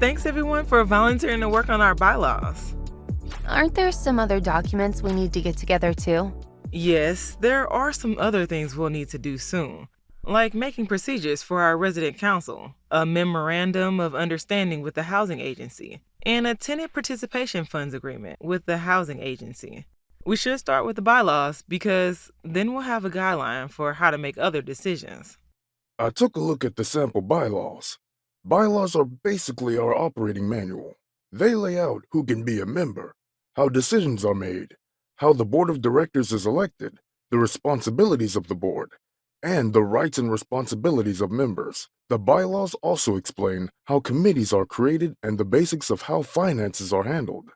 Thanks everyone for volunteering to work on our bylaws. Aren't there some other documents we need to get together too? Yes, there are some other things we'll need to do soon, like making procedures for our resident council, a memorandum of understanding with the housing agency, and a tenant participation funds agreement with the housing agency. We should start with the bylaws because then we'll have a guideline for how to make other decisions. I took a look at the sample bylaws. Bylaws are basically our operating manual. They lay out who can be a member, how decisions are made, how the board of directors is elected, the responsibilities of the board, and the rights and responsibilities of members. The bylaws also explain how committees are created and the basics of how finances are handled.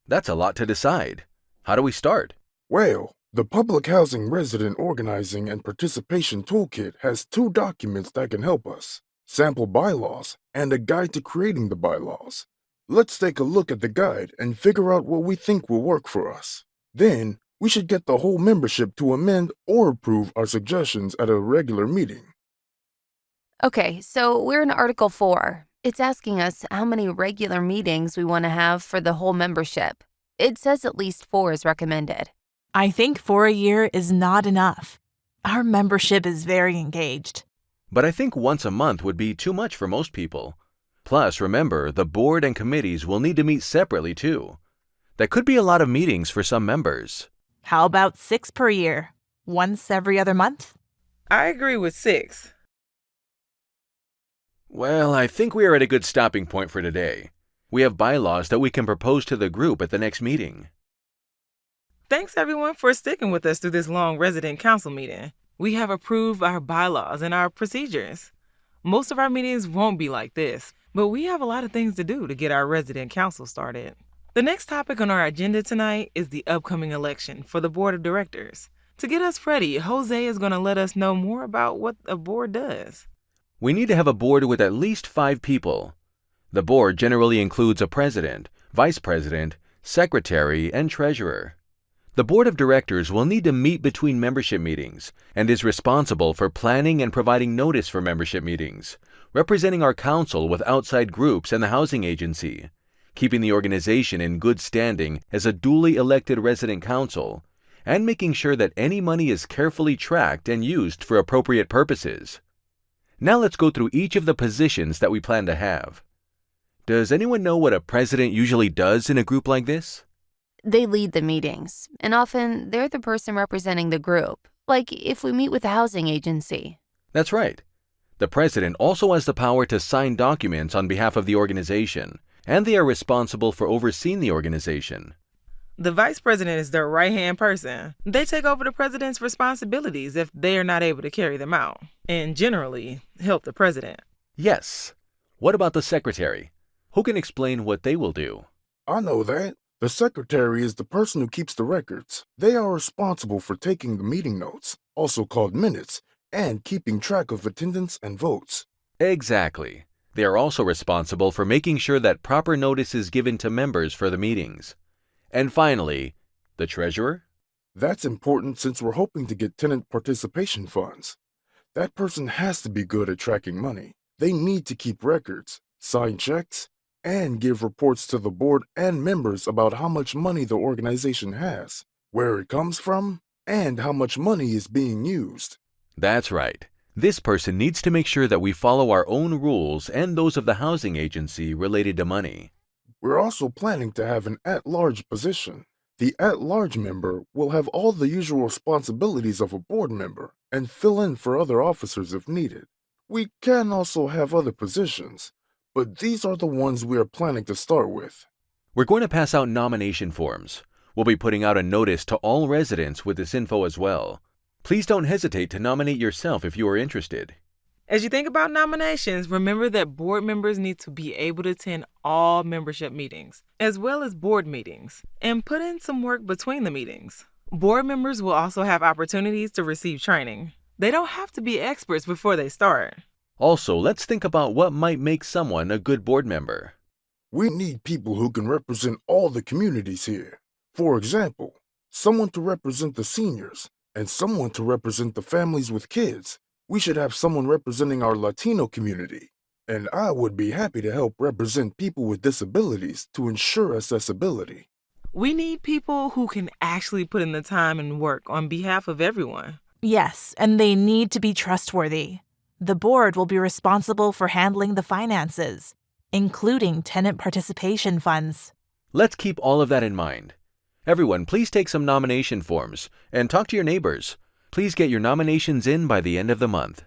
That's a lot to decide. How do we start? Well, the Public Housing Resident Organizing and Participation Toolkit has 2 documents that can help us: sample bylaws and a guide to creating the bylaws. Let's take a look at the guide and figure out what we think will work for us. Then, we should get the whole membership to amend or approve our suggestions at a regular meeting. Okay, so we're in Article 4. It's asking us how many regular meetings we want to have for the whole membership. It says at least 4 is recommended. I think 4 a year is not enough. Our membership is very engaged. But I think once a month would be too much for most people. Plus, remember, the board and committees will need to meet separately too. That could be a lot of meetings for some members. How about 6 per year? Once every other month? I agree with 6. Well, I think we are at a good stopping point for today. We have bylaws that we can propose to the group at the next meeting. Thanks everyone for sticking with us through this long resident council meeting. We have approved our bylaws and our procedures. Most of our meetings won't be like this, but we have a lot of things to do to get our resident council started. The next topic on our agenda tonight is the upcoming election for the board of directors. To get us ready, Jose is going to let us know more about what a board does. We need to have a board with at least 5 people. The board generally includes a president, vice president, secretary, and treasurer. The board of directors will need to meet between membership meetings and is responsible for planning and providing notice for membership meetings, representing our council with outside groups and the housing agency, keeping the organization in good standing as a duly elected resident council, and making sure that any money is carefully tracked and used for appropriate purposes. Now let's go through each of the positions that we plan to have. Does anyone know what a president usually does in a group like this? They lead the meetings, and often they're the person representing the group, like if we meet with the housing agency. That's right. The president also has the power to sign documents on behalf of the organization, and they are responsible for overseeing the organization. The vice president is their right-hand person. They take over the president's responsibilities if they are not able to carry them out, and generally help the president. Yes. What about the secretary? Who can explain what they will do? I know that. The secretary is the person who keeps the records. They are responsible for taking the meeting notes, also called minutes, and keeping track of attendance and votes. Exactly. They are also responsible for making sure that proper notice is given to members for the meetings. And finally, the treasurer? That's important since we're hoping to get tenant participation funds. That person has to be good at tracking money. They need to keep records, sign checks, and give reports to the board and members about how much money the organization has, where it comes from, and how much money is being used. That's right. This person needs to make sure that we follow our own rules and those of the housing agency related to money. We're also planning to have an at-large position. The at-large member will have all the usual responsibilities of a board member and fill in for other officers if needed. We can also have other positions, but these are the ones we are planning to start with. We're going to pass out nomination forms. We'll be putting out a notice to all residents with this info as well. Please don't hesitate to nominate yourself if you are interested. As you think about nominations, remember that board members need to be able to attend all membership meetings, as well as board meetings, and put in some work between the meetings. Board members will also have opportunities to receive training. They don't have to be experts before they start. Also, let's think about what might make someone a good board member. We need people who can represent all the communities here. For example, someone to represent the seniors, and someone to represent the families with kids. We should have someone representing our Latino community, And I would be happy to help represent people with disabilities to ensure accessibility. We need people who can actually put in the time and work on behalf of everyone. Yes, and they need to be trustworthy. The board will be responsible for handling the finances, including tenant participation funds. Let's keep all of that in mind. Everyone, please take some nomination forms and talk to your neighbors. Please get your nominations in by the end of the month.